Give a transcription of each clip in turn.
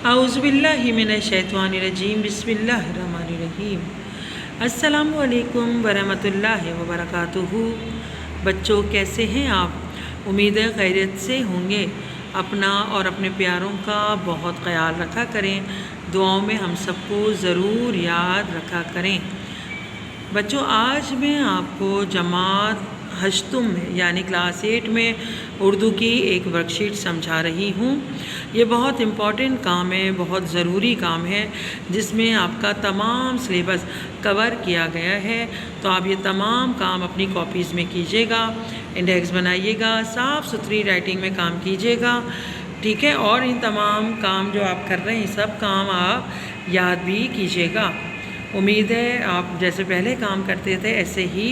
اعوذ باللہ من الشیطان الرجیم بسم اللہ الرحمن الرحیم۔ السلام علیکم ورحمۃ اللہ وبرکاتہ۔ بچوں کیسے ہیں آپ؟ امید ہے خیریت سے ہوں گے۔ اپنا اور اپنے پیاروں کا بہت خیال رکھا کریں، دعاؤں میں ہم سب کو ضرور یاد رکھا کریں۔ بچوں آج میں آپ کو جماعت ہشتم میں یعنی کلاس 8 میں اردو کی ایک ورک شیٹ سمجھا رہی ہوں۔ یہ بہت امپورٹنٹ کام ہے، بہت ضروری کام ہے، جس میں آپ کا تمام سلیبس کور کیا گیا ہے۔ تو آپ یہ تمام کام اپنی کاپیز میں کیجیے گا، انڈیکس بنائیے گا، صاف ستھری رائٹنگ میں کام کیجیے گا، ٹھیک ہے؟ اور ان تمام کام جو آپ کر رہے ہیں سب کام آپ یاد بھی کیجیے گا۔ امید ہے آپ جیسے پہلے کام کرتے تھے ایسے ہی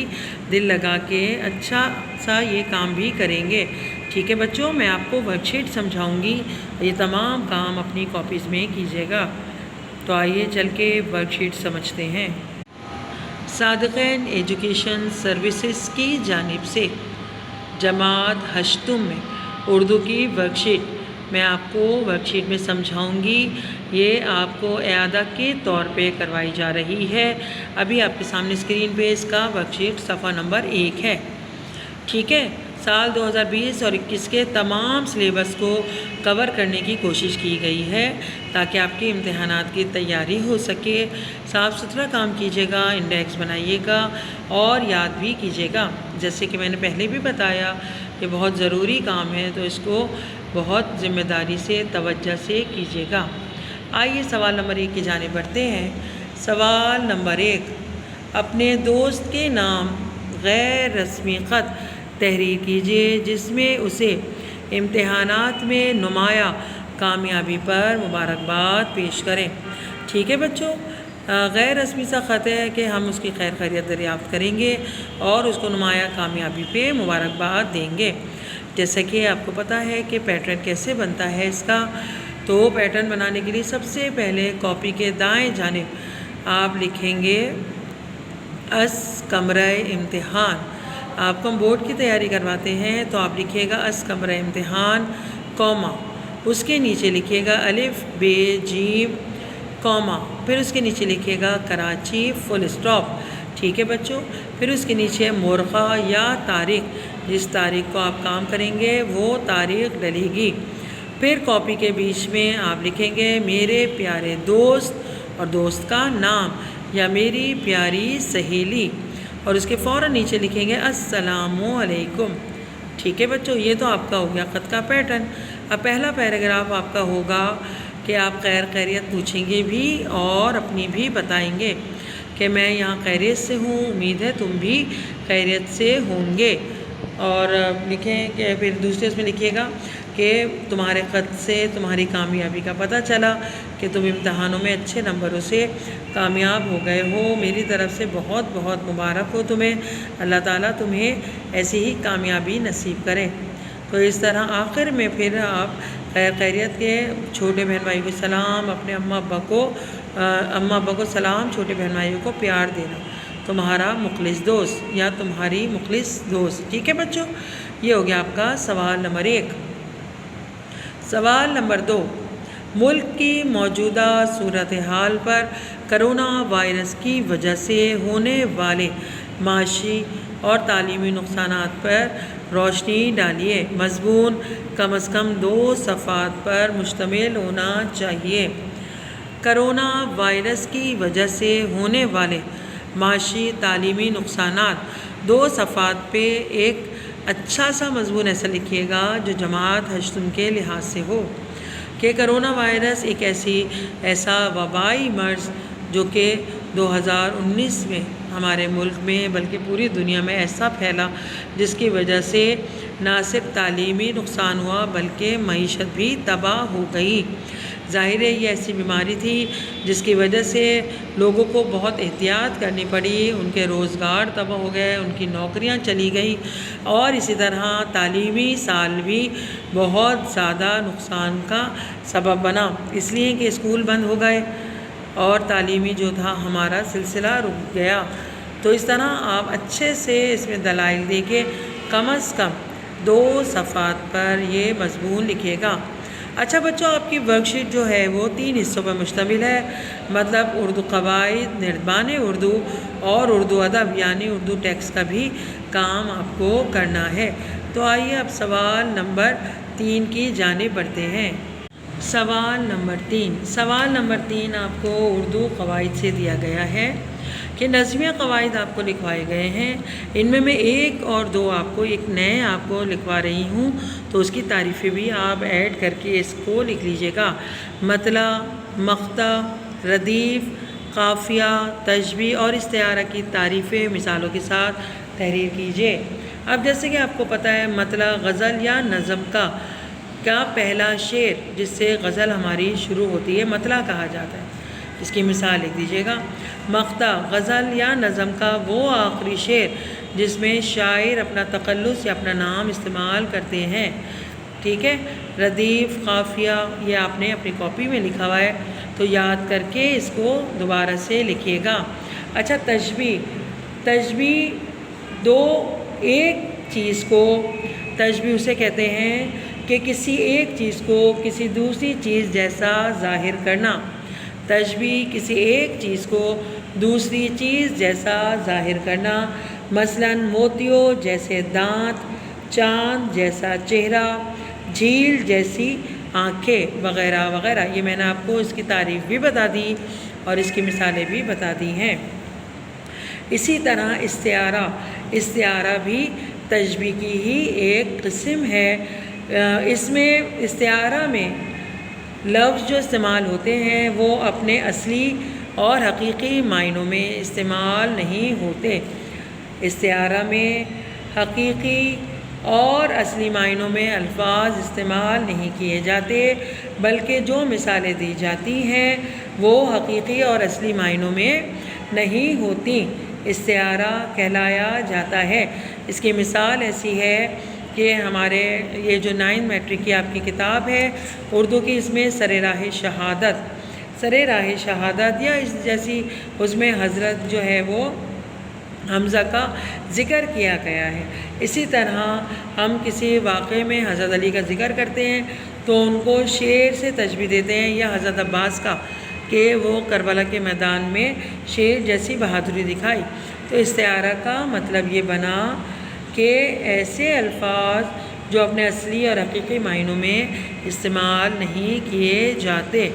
دل لگا کے اچھا سا یہ کام بھی کریں گے، ٹھیک ہے بچوں؟ میں آپ کو ورک شیٹ سمجھاؤں گی، یہ تمام کام اپنی کاپیز میں کیجیے گا۔ تو آئیے چل کے ورک شیٹ سمجھتے ہیں۔ صادقین ایجوکیشن سروسز کی جانب سے جماعت ہشتم میں اردو کی ورک شیٹ میں آپ کو ورک شیٹ میں سمجھاؤں گی۔ یہ آپ کو اعادہ کے طور پہ کروائی جا رہی ہے۔ ابھی آپ کے سامنے اسکرین پہ اس کا ورک شیٹ صفحہ نمبر 1 ہے، ٹھیک ہے؟ سال 2020 اور 21 کے تمام سلیبس کو کور کرنے کی کوشش کی گئی ہے تاکہ آپ کے امتحانات کی تیاری ہو سکے۔ صاف ستھرا کام کیجیے گا، انڈیکس بنائیے گا اور یاد بھی کیجیے گا۔ جیسے کہ میں نے پہلے بھی بتایا کہ بہت ضروری کام ہے، تو اس کو بہت ذمہ داری سے توجہ سے کیجیے گا۔ آئیے سوال نمبر 1 کی جانب بڑھتے ہیں۔ سوال نمبر 1، اپنے دوست کے نام غیر رسمی خط تحریر کیجیے جس میں اسے امتحانات میں نمایاں کامیابی پر مبارکباد پیش کریں، ٹھیک ہے بچوں؟ غیر رسمی سا خط ہے کہ ہم اس کی خیر خیریت دریافت کریں گے اور اس کو نمایاں کامیابی پہ مبارکباد دیں گے۔ جیسا کہ آپ کو پتہ ہے کہ پیٹرن کیسے بنتا ہے اس کا، تو پیٹرن بنانے کے لیے سب سے پہلے کاپی کے دائیں جانب آپ لکھیں گے اس کمرہ امتحان۔ آپ کو ہم بورڈ کی تیاری کرواتے ہیں تو آپ لکھیے گا اس کمرہ امتحان کوما، اس کے نیچے لکھیے گا الف ب جیم کوما، پھر اس کے نیچے لکھیے گا کراچی فل اسٹاپ، ٹھیک ہے بچوں؟ پھر اس کے نیچے مرغہ یا تاریخ، جس تاریخ کو آپ کام کریں گے وہ تاریخ ڈلے گی۔ پھر کاپی کے بیچ میں آپ لکھیں گے میرے پیارے دوست اور دوست کا نام یا میری پیاری سہیلی، اور اس کے فوراً نیچے لکھیں گے السلام علیکم، ٹھیک ہے بچوں؟ یہ تو آپ کا ہو گیا خط کا پیٹرن۔ اب پہلا پیراگراف آپ کا ہوگا کہ آپ خیر خیریت پوچھیں گے بھی اور اپنی بھی بتائیں گے کہ میں یہاں خیریت سے ہوں، امید ہے تم بھی خیریت سے ہوں گے۔ اور لکھیں کہ پھر دوسرے اس میں لکھیے گا کہ تمہارے خط سے تمہاری کامیابی کا پتہ چلا کہ تم امتحانوں میں اچھے نمبروں سے کامیاب ہو گئے ہو، میری طرف سے بہت بہت مبارک ہو تمہیں، اللہ تعالیٰ تمہیں ایسی ہی کامیابی نصیب کرے۔ تو اس طرح آخر میں پھر آپ خیر خیریت کے چھوٹے بہن بھائی کو سلام، اپنے اماں ابا کو سلام، چھوٹے بہن بھائیوں کو پیار دینا، تمہارا مخلص دوست یا تمہاری مخلص دوست، ٹھیک ہے بچوں؟ یہ ہو گیا آپ کا سوال نمبر 1۔ سوال نمبر 2، ملک کی موجودہ صورتحال پر کرونا وائرس کی وجہ سے ہونے والے معاشی اور تعلیمی نقصانات پر روشنی ڈالیے۔ مضمون کم از کم 2 صفحات پر مشتمل ہونا چاہیے۔ کرونا وائرس کی وجہ سے ہونے والے معاشی تعلیمی نقصانات 2 صفحات پہ ایک اچھا سا مضمون ایسا لکھیے گا جو جماعت ہشتم کے لحاظ سے ہو کہ کرونا وائرس ایک ایسا وبائی مرض جو کہ 2019 میں ہمارے ملک میں بلکہ پوری دنیا میں ایسا پھیلا جس کی وجہ سے نہ صرف تعلیمی نقصان ہوا بلکہ معیشت بھی تباہ ہو گئی۔ ظاہر ہے یہ ایسی بیماری تھی جس کی وجہ سے لوگوں کو بہت احتیاط کرنی پڑی، ان کے روزگار تباہ ہو گئے، ان کی نوکریاں چلی گئیں، اور اسی طرح تعلیمی سال بھی بہت زیادہ نقصان کا سبب بنا، اس لیے کہ اسکول بند ہو گئے اور تعلیمی جو تھا ہمارا سلسلہ رک گیا۔ تو اس طرح آپ اچھے سے اس میں دلائل دے کے کم از کم 2 صفحات پر یہ مضمون لکھیے گا۔ اچھا بچوں، آپ کی ورک شیٹ جو ہے وہ 3 حصوں پر مشتمل ہے، مطلب اردو قواعد، نردبان اردو اور اردو ادب یعنی اردو ٹیکسٹ کا بھی کام آپ کو کرنا ہے۔ تو آئیے اب سوال نمبر 3 کی جانب بڑھتے ہیں۔ سوال نمبر 3 آپ کو اردو قواعد سے دیا گیا ہے کہ نظمیہ قواعد آپ کو لکھوائے گئے ہیں، ان میں ایک اور دو آپ کو ایک نئے آپ کو لکھوا رہی ہوں، تو اس کی تعریفیں بھی آپ ایڈ کر کے اس کو لکھ لیجئے گا۔ مطلع، مقطع، ردیف، قافیہ، تشبیہ اور استعارہ کی تعریفیں مثالوں کے ساتھ تحریر کیجئے۔ اب جیسے کہ آپ کو پتہ ہے مطلع غزل یا نظم کا پہلا شعر جس سے غزل ہماری شروع ہوتی ہے مطلع کہا جاتا ہے، اس کی مثال لکھ دیجئے گا۔ مقطع غزل یا نظم کا وہ آخری شعر جس میں شاعر اپنا تخلص یا اپنا نام استعمال کرتے ہیں، ٹھیک ہے۔ ردیف، قافیہ، یہ آپ نے اپنی کاپی میں لکھا ہوا ہے تو یاد کر کے اس کو دوبارہ سے لکھیے گا۔ اچھا، تشبیہ ایک چیز کو تشبیہ اسے کہتے ہیں کہ کسی ایک چیز کو کسی دوسری چیز جیسا ظاہر کرنا۔ تشبیہ کسی ایک چیز کو دوسری چیز جیسا ظاہر کرنا، مثلاً موتیوں جیسے دانت، چاند جیسا چہرہ، جھیل جیسی آنکھیں وغیرہ وغیرہ۔ یہ میں نے آپ کو اس کی تعریف بھی بتا دی اور اس کی مثالیں بھی بتا دی ہیں۔ اسی طرح استعارہ بھی تشبیہ کی ہی ایک قسم ہے۔ اس میں استعارہ میں لفظ جو استعمال ہوتے ہیں وہ اپنے اصلی اور حقیقی معنوں میں استعمال نہیں ہوتے۔ استعارہ میں حقیقی اور اصلی معنوں میں الفاظ استعمال نہیں کیے جاتے، بلکہ جو مثالیں دی جاتی ہیں وہ حقیقی اور اصلی معنوں میں نہیں ہوتی، استعارہ کہلایا جاتا ہے۔ اس کی مثال ایسی ہے کہ ہمارے یہ جو 9 میٹرک کی آپ کی کتاب ہے اردو کی، اس میں سر راہ شہادت یا اس جیسی اس میں حضرت جو ہے وہ حمزہ کا ذکر کیا گیا ہے۔ اسی طرح ہم کسی واقعے میں حضرت علی کا ذکر کرتے ہیں تو ان کو شیر سے تشبیہ دیتے ہیں، یا حضرت عباس کا کہ وہ کربلا کے میدان میں شیر جیسی بہادری دکھائی۔ تو استعارہ کا مطلب یہ بنا کہ ایسے الفاظ جو اپنے اصلی اور حقیقی معنوں میں استعمال نہیں کیے جاتے،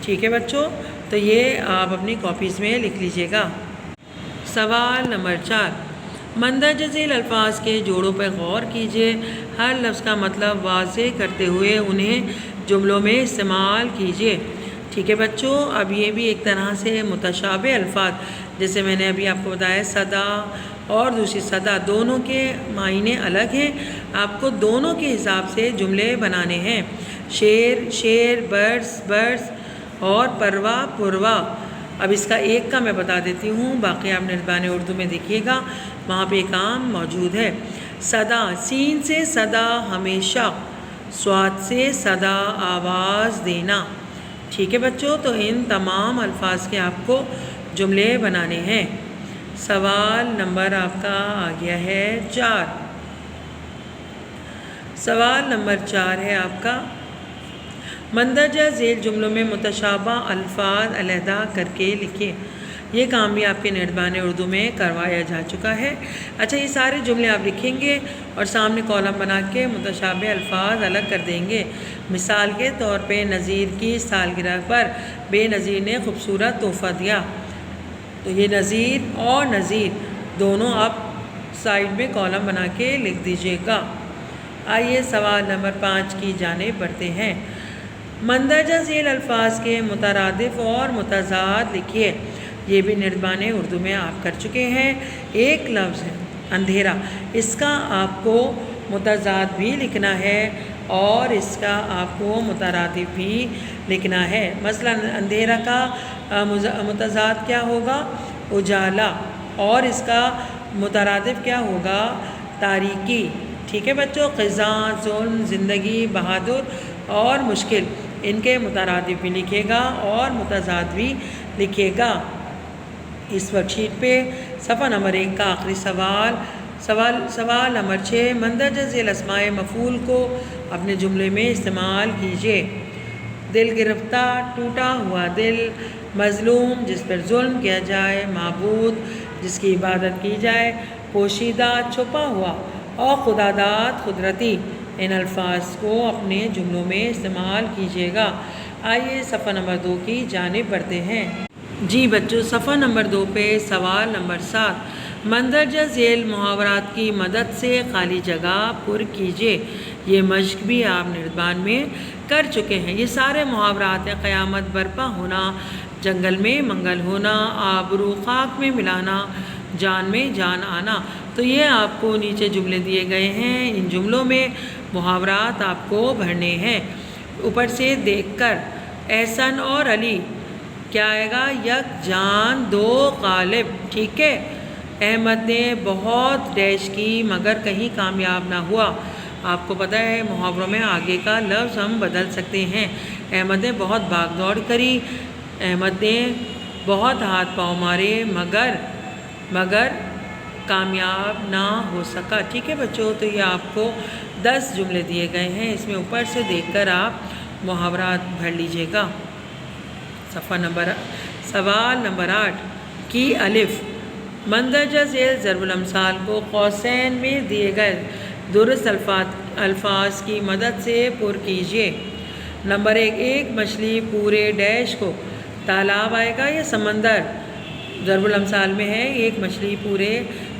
ٹھیک ہے بچوں؟ تو یہ آپ اپنی کاپیز میں لکھ لیجئے گا۔ سوال نمبر 4، مندرجہ ذیل الفاظ کے جوڑوں پر غور کیجئے، ہر لفظ کا مطلب واضح کرتے ہوئے انہیں جملوں میں استعمال کیجئے، ٹھیک ہے بچوں؟ اب یہ بھی ایک طرح سے متشابہ الفاظ، جیسے میں نے ابھی آپ کو بتایا صدا اور دوسری صدا، دونوں کے معنی الگ ہیں، آپ کو دونوں کے حساب سے جملے بنانے ہیں۔ شیر، برس اور پروا۔ اب اس کا ایک کا میں بتا دیتی ہوں، باقی آپ نردبان اردو میں دیکھیے گا، وہاں پہ کام موجود ہے۔ صدا، سین سے صدا ہمیشہ، صاد سے صدا آواز دینا، ٹھیک ہے بچوں؟ تو ان تمام الفاظ کے آپ کو جملے بنانے ہیں۔ سوال نمبر آپ کا آ گیا ہے 4۔ سوال نمبر 4 ہے آپ کا، مندرجہ ذیل جملوں میں متشابہ الفاظ علیحدہ کر کے لکھیں۔ یہ کام بھی آپ کے نردبان اردو میں کروایا جا چکا ہے۔ اچھا، یہ سارے جملے آپ لکھیں گے اور سامنے کالم بنا کے متشابہ الفاظ الگ کر دیں گے۔ مثال کے طور پہ نذیر کی سالگرہ پر بے نظیر نے خوبصورت تحفہ دیا، تو یہ نذیر اور نذیر دونوں آپ سائڈ میں کالم بنا کے لکھ دیجئے گا۔ آئیے سوال نمبر 5 کی جانب بڑھتے ہیں۔ مندرجہ ذیل الفاظ کے مترادف اور متضاد لکھیے۔ یہ بھی نردبان اردو میں آپ کر چکے ہیں۔ ایک لفظ ہے اندھیرا، اس کا آپ کو متضاد بھی لکھنا ہے اور اس کا آپ کو مترادف بھی لکھنا ہے۔ مثلا اندھیرا کا متضاد کیا ہوگا؟ اجالا، اور اس کا مترادف کیا ہوگا؟ تاریکی، ٹھیک ہے بچوں؟ خزاں، ظلم، زندگی، بہادر اور مشکل، ان کے مترادف بھی لکھے گا اور متضاد بھی لکھے گا۔ اس ورک شیٹ پہ صفحہ نمبر 1 کا آخری سوال نمبر 6، مندرجہ ذیل اسماء مفعول کو اپنے جملے میں استعمال کیجیے۔ دل گرفتہ، ٹوٹا ہوا دل، مظلوم جس پر ظلم کیا جائے، معبود جس کی عبادت کی جائے، پوشیدہ چھپا ہوا، اور خداداد قدرتی۔ ان الفاظ کو اپنے جملوں میں استعمال کیجیے گا۔ آئیے صفحہ نمبر 2 کی جانب بڑھتے ہیں۔ جی بچوں، صفحہ نمبر 2 پہ سوال نمبر 7، مندرجہ ذیل محاورات کی مدد سے خالی جگہ پر کیجیے۔ یہ مشق بھی آپ نردبان میں کر چکے ہیں۔ یہ سارے محاورات ہیں: قیامت برپا ہونا، جنگل میں منگل ہونا، آبرو خاک میں ملانا، جان میں جان آنا۔ تو یہ آپ کو نیچے جملے دیے گئے ہیں، ان جملوں میں محاورات آپ کو بھرنے ہیں۔ اوپر سے دیکھ کر احسن اور علی کیا آئے گا؟ یک جان دو غالب، ٹھیک ہے۔ احمد نے بہت ڈیش کی مگر کہیں کامیاب نہ ہوا۔ آپ کو پتہ ہے محاوروں میں آگے کا لفظ ہم بدل سکتے ہیں۔ احمد نے بہت بھاگ دوڑ کری، احمد نے بہت ہاتھ پاؤں مارے مگر کامیاب نہ ہو سکا، ٹھیک ہے بچوں۔ تو یہ آپ کو 10 جملے دیے گئے ہیں، اس میں اوپر سے دیکھ کر آپ محاورات بھر لیجئے گا۔ سوال نمبر 8 کی الف، مندرجہ ذیل ضرب الامثال کو قوسین میں دیے گئے درست الفاظ کی مدد سے پر کیجیے۔ نمبر 1، ایک مچھلی پورے ڈیش کو، تالاب آئے گا یا سمندر؟ ضرب الامثال میں ہے ایک مچھلی پورے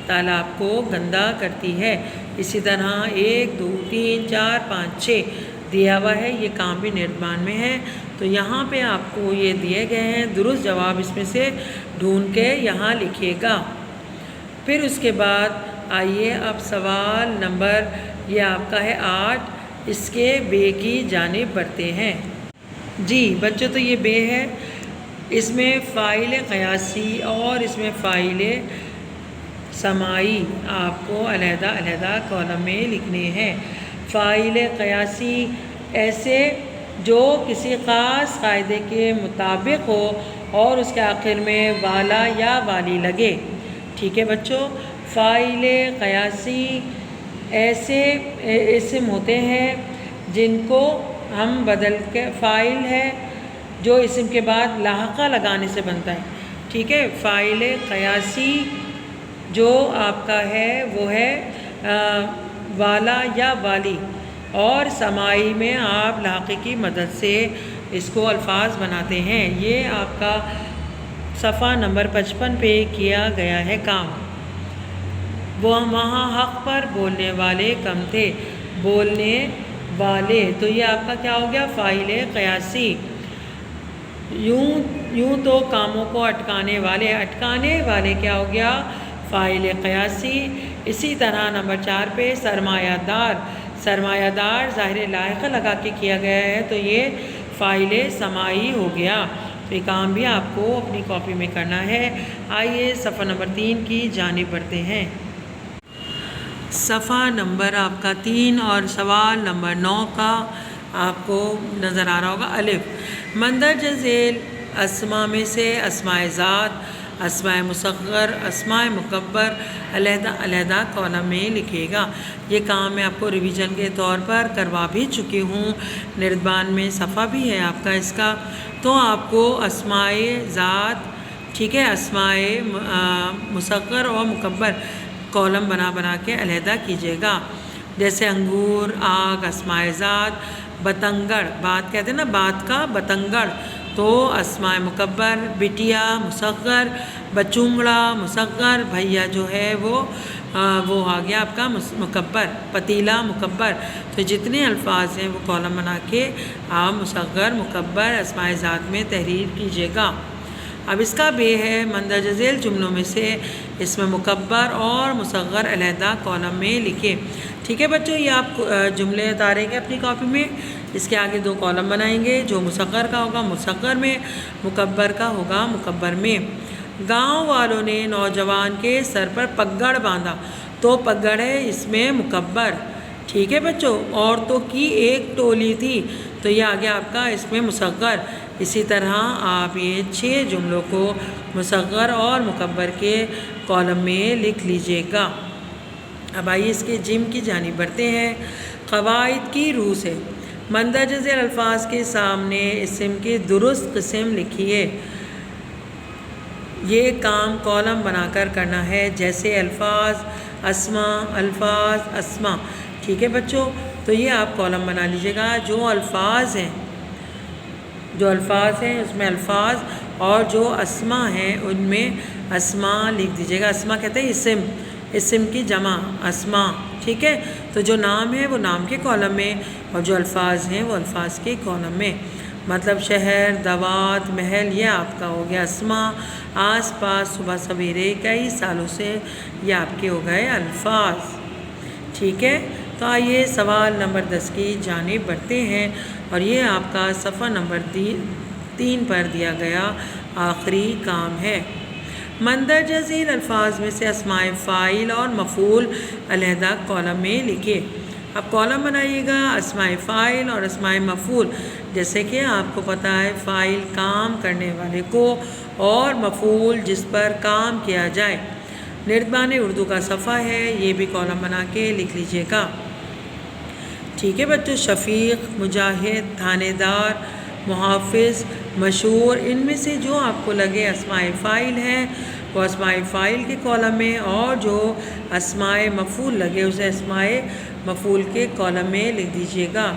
تالاب کو گندا کرتی ہے۔ اسی طرح 1 2 3 4 5 6 دیا ہوا ہے، یہ کام بھی نردبان میں ہے۔ تو یہاں پہ آپ کو یہ دیے گئے ہیں، درست جواب اس میں سے ڈھونڈ کے یہاں لکھیے گا۔ پھر اس کے بعد آئیے اب سوال نمبر یہ آپ کا ہے 8، اس کے بے کی جانب بڑھتے ہیں۔ جی بچوں، تو یہ بے ہے، اس میں فاعل قیاسی اور اس میں فاعل سماعی آپ کو علیحدہ علیحدہ کالم میں لکھنے ہیں۔ فاعل قیاسی ایسے جو کسی خاص قاعدے کے مطابق ہو اور اس کے آخر میں والا یا والی لگے، ٹھیک ہے بچوں۔ فاعل قیاسی ایسے اسم ہوتے ہیں جن کو ہم بدل کے، فاعل ہے جو اسم کے بعد لاحقہ لگانے سے بنتا ہے، ٹھیک ہے۔ فاعل قیاسی جو آپ کا ہے وہ ہے والا یا والی، اور سماعی میں آپ لاحقے کی مدد سے اس کو الفاظ بناتے ہیں۔ یہ آپ کا صفحہ نمبر 55 پہ کیا گیا ہے کام۔ وہاں حق پر بولنے والے کم تھے، بولنے والے، تو یہ آپ کا کیا ہو گیا؟ فاعل قیاسی۔ یوں تو کاموں کو اٹکانے والے کیا ہو گیا؟ فاعل قیاسی۔ اسی طرح نمبر 4 پہ سرمایہ دار ظاہر لاحقہ لگا کے کیا گیا ہے، تو یہ فاعل سماعی ہو گیا۔ تو یہ کام بھی آپ کو اپنی کاپی میں کرنا ہے۔ آئیے صفحہ نمبر 3 کی جانب بڑھتے ہیں۔ صفحہ نمبر آپ کا 3 اور سوال نمبر 9 کا آپ کو نظر آ رہا ہوگا الف، مندرجہ ذیل اسماء میں سے اسماء ذات، اسماء مصغر، اسماء مکبر علیحدہ علیحدہ کالم میں لکھے گا۔ یہ کام میں آپ کو ریویژن کے طور پر کروا بھی چکی ہوں، نردبان میں صفحہ بھی ہے آپ کا اس کا۔ تو آپ کو اسماء ذات، ٹھیک ہے، اسماء مصغر اور مکبر کالم بنا کے علیحدہ کیجیے گا۔ جیسے انگور، آگ، اسماء ذات، بتنگڑ، بات کہتے ہیں نا، بات کا بتنگڑ، تو اسماء مکبر، بٹیا مصغر، بچونگڑا مصغر، بھیا جو ہے وہ آ گیا آپ کا مکبر، پتیلا مکبر۔ تو جتنے الفاظ ہیں وہ کالم بنا کے آپ مصغر مکبر اسماء ذات میں تحریر کیجیے گا۔ اب اس کا بے ہے، مندرجہ ذیل جملوں میں سے اس میں مکبر اور مصغر علیحدہ کالم میں لکھے، ٹھیک ہے بچوں۔ یہ آپ جملے اتاریں گے اپنی کاپی میں، اس کے آگے 2 کالم بنائیں گے، جو مصغر کا ہوگا مصغر میں، مکبر کا ہوگا مکبر میں۔ گاؤں والوں نے نوجوان کے سر پر پگڑ باندھا، تو پگڑ ہے اس میں مکبر، ٹھیک ہے بچوں۔ عورتوں کی ایک ٹولی تھی، تو یہ آگے آپ کا اس میں مصغر۔ اسی طرح آپ یہ 6 جملوں کو مصغر اور مکبر کے کالم میں لکھ لیجئے گا۔ اب آئیے اس کے جم کی جانب بڑھتے ہیں۔ قواعد کی روح سے مندرجہ ذیل الفاظ کے سامنے اسم کی درست قسم لکھیے۔ یہ کام کالم بنا کر کرنا ہے، جیسے الفاظ اسما۔ ٹھیک ہے بچوں، تو یہ آپ کالم بنا لیجیے گا۔ جو الفاظ ہیں اس میں الفاظ، اور جو اسما ہیں ان میں اسما لکھ دیجیے گا۔ اسما کہتے ہیں اسم کی جمع اسما۔ ٹھیک ہے، تو جو نام ہے وہ نام کے کالم میں، اور جو الفاظ ہیں وہ الفاظ کے کالم میں۔ مطلب شہر، دوات، محل، یہ آپ کا ہو گیا اسما۔ آس پاس، صبح سویرے، کئی سالوں سے، یہ آپ کے ہو گئے الفاظ۔ ٹھیک ہے، تو آئیے سوال نمبر 10 کی جانب بڑھتے ہیں، اور یہ آپ کا صفحہ نمبر 3 پر دیا گیا آخری کام ہے۔ مندرجہ ذیل الفاظ میں سے اسماء فاعل اور مفعول علیحدہ کالم میں لکھے۔ اب کالم بنائیے گا اسماء فاعل اور اسماء مفعول۔ جیسے کہ آپ کو پتہ ہے فاعل کام کرنے والے کو، اور مفعول جس پر کام کیا جائے۔ نردبان اردو کا صفحہ ہے، یہ بھی کالم بنا کے لکھ لیجیے گا۔ ٹھیک ہے بچوں، شفیق، مجاہد، تھانے دار، محافظ، مشہور، ان میں سے جو آپ کو لگے اسماء فاعل ہیں وہ اسماء فاعل کے کالم میں، اور جو اسماء مفعول لگے اسے اسماء مفعول کے کالم میں لکھ دیجیے گا۔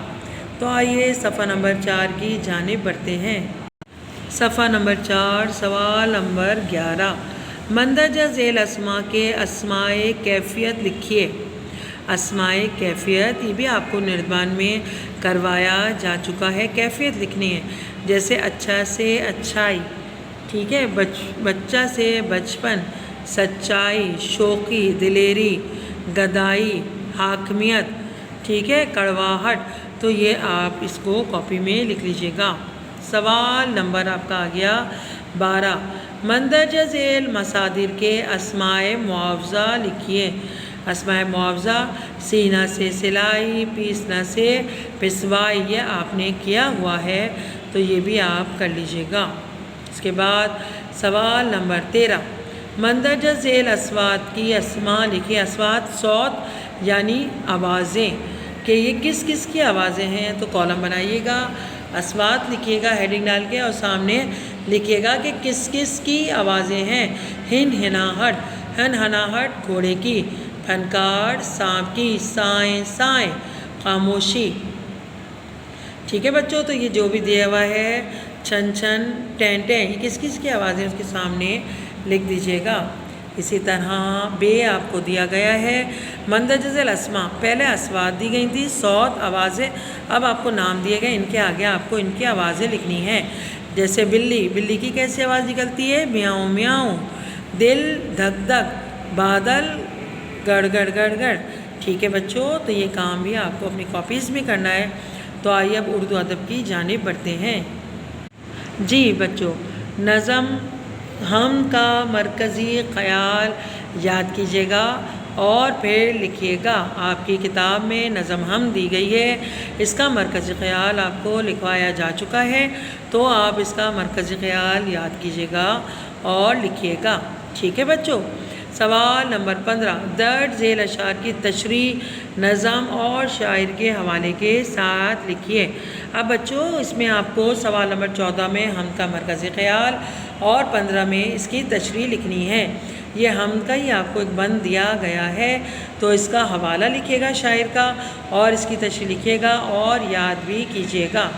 تو آئیے صفحہ نمبر 4 کی جانب بڑھتے ہیں۔ صفحہ نمبر 4، سوال نمبر 11۔ مندرجہ ذیل اسماء کے اسماء کیفیت لکھیے۔ اسماء کیفیت، یہ بھی آپ کو نردبان میں کروایا جا چکا ہے۔ کیفیت لکھنی ہے، جیسے اچھا سے اچھائی، ٹھیک ہے، بچہ سے بچپن، سچائی، شوقی، دلیری، گدائی، حاکمیت، ٹھیک ہے، کڑواہٹ۔ تو یہ آپ اس کو کاپی میں لکھ لیجیے گا۔ سوال نمبر آپ کا آ گیا 12۔ مندرجہ ذیل مصادر کے اسماء معاوضہ لکھیے۔ اسماء معاوضہ، سینا سے سلائی، پیسنا سے پسوائی، یہ آپ نے کیا ہوا ہے، تو یہ بھی آپ کر لیجیے گا۔ اس کے بعد سوال نمبر 13۔ مندرجہ ذیل اصوات کی اسماء لکھیے۔ اصوات صوت یعنی آوازیں، کہ یہ کس کس کی آوازیں ہیں، تو کالم بنائیے گا، اصوات لکھیے گا ہیڈنگ ڈال کے، اور سامنے لکھیے گا کہ کس کس کی آوازیں ہیں۔ ہنہناہٹ گھوڑے کی، پھنکار سانپ کی، سائیں سائیں خاموشی۔ ٹھیک ہے بچوں، تو یہ جو بھی دیا ہوا ہے چھن چھن ٹین ٹین، یہ کس کس کی آوازیں اس کے سامنے لکھ دیجیے گا۔ اسی طرح بے آپ کو دیا گیا ہے۔ مندرجہ ذیل اسماء، پہلے اصوات دی گئی تھی، صوت، آوازیں، اب آپ کو نام دیے گئے، ان کے آگے آپ کو ان کی آوازیں لکھنی ہیں۔ جیسے بلی کی کیسی آواز نکلتی ہے، میاؤں میاؤں۔ دل، دھک دھک۔ بادل، گڑ گڑ گڑ گڑ۔ ٹھیک ہے بچوں، تو یہ کام بھی آپ کو اپنی کاپیز میں کرنا ہے۔ تو آئیے اب اردو ادب کی جانب بڑھتے ہیں۔ جی بچوں، نظم ہم کا مرکزی خیال یاد کیجیے گا اور پھر لکھیے گا۔ آپ کی کتاب میں نظم ہم دی گئی ہے، اس کا مرکزی خیال آپ کو لکھوایا جا چکا ہے، تو آپ اس کا مرکزی خیال یاد کیجیے گا اور لکھیے گا۔ ٹھیک ہے بچوں، سوال نمبر 15۔ درج ذیل اشعار کی تشریح نظم اور شاعر کے حوالے کے ساتھ لکھیے۔ اب بچوں اس میں آپ کو سوال نمبر 14 میں ہم کا مرکزی خیال اور 15 میں اس کی تشریح لکھنی ہے۔ یہ ہم کا ہی آپ کو ایک بند دیا گیا ہے، تو اس کا حوالہ لکھیے گا شاعر کا، اور اس کی تشریح لکھیے گا اور یاد بھی کیجیے گا۔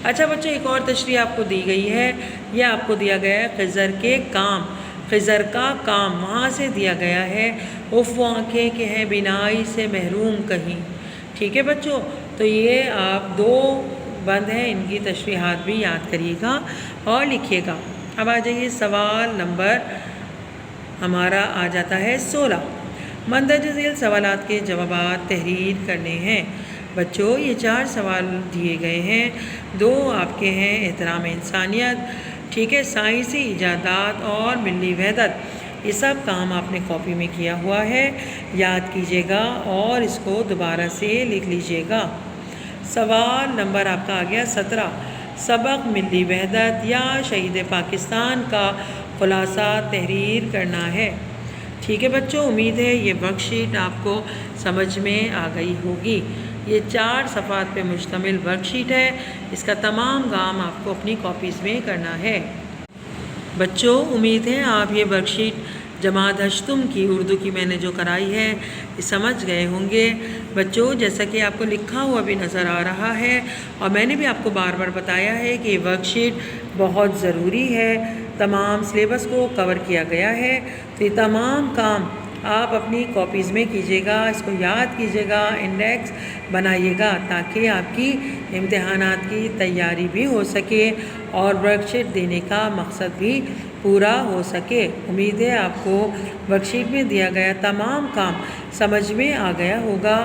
اچھا بچوں، ایک اور تشریح آپ کو دی گئی ہے، یہ آپ کو دیا گیا ہے خضر کے کام، خضر کا کام، وہاں سے دیا گیا ہے اف وہ آنکھیں کہ ہیں بینائی سے محروم کہیں۔ ٹھیک ہے بچوں، تو یہ آپ 2 بند ہیں، ان کی تشریحات بھی یاد کریے گا اور لکھیے گا۔ اب آ جائیے سوال نمبر ہمارا آ جاتا ہے 16۔ مندرجہ ذیل سوالات کے جوابات تحریر کرنے ہیں۔ بچوں یہ 4 سوال دیے گئے ہیں، 2 آپ کے ہیں احترام انسانیت، ٹھیک ہے، سائنسی ایجادات اور ملی وحدت، یہ سب کام آپ نے کاپی میں کیا ہوا ہے، یاد کیجیے گا اور اس کو دوبارہ سے لکھ لیجیے گا۔ سوال نمبر آپ کا آ گیا 17۔ سبق ملی وحدت یا شہید پاکستان کا خلاصہ تحریر کرنا ہے۔ ٹھیک ہے بچوں، امید ہے یہ ورک شیٹ آپ کو سمجھ میں آ گئی ہوگی۔ یہ 4 صفحات پہ مشتمل ورک شیٹ ہے۔ اس کا تمام کام آپ کو اپنی کاپیز میں کرنا ہے۔ بچوں امید ہے آپ یہ ورک شیٹ جماعت ہشتم کی اردو کی میں نے جو کرائی ہے یہ سمجھ گئے ہوں گے۔ بچوں جیسا کہ آپ کو لکھا ہوا بھی نظر آ رہا ہے اور میں نے بھی آپ کو بار بار بتایا ہے کہ یہ ورک شیٹ بہت ضروری ہے، تمام سلیبس کو کور کیا گیا ہے، تو یہ تمام کام آپ اپنی کاپیز میں کیجیے گا، اس کو یاد کیجیے گا، انڈیکس بنائیے گا تاکہ آپ کی امتحانات کی تیاری بھی ہو سکے اور ورک شیٹ دینے کا مقصد بھی پورا ہو سکے۔ امید ہے آپ کو ورک شیٹ میں دیا گیا تمام کام سمجھ میں آ گیا ہوگا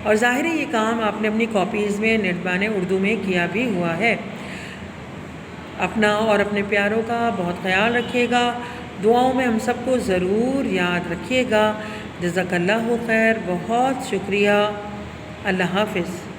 اور ظاہر ہے یہ کام آپ نے اپنی کاپیز میں نڈبان اردو میں کیا بھی ہوا ہے۔ اپنا اور اپنے پیاروں کا بہت خیال رکھیے گا، دعاؤں میں ہم سب کو ضرور یاد رکھیے گا۔ جزاک اللہ خیر، بہت شکریہ، اللہ حافظ۔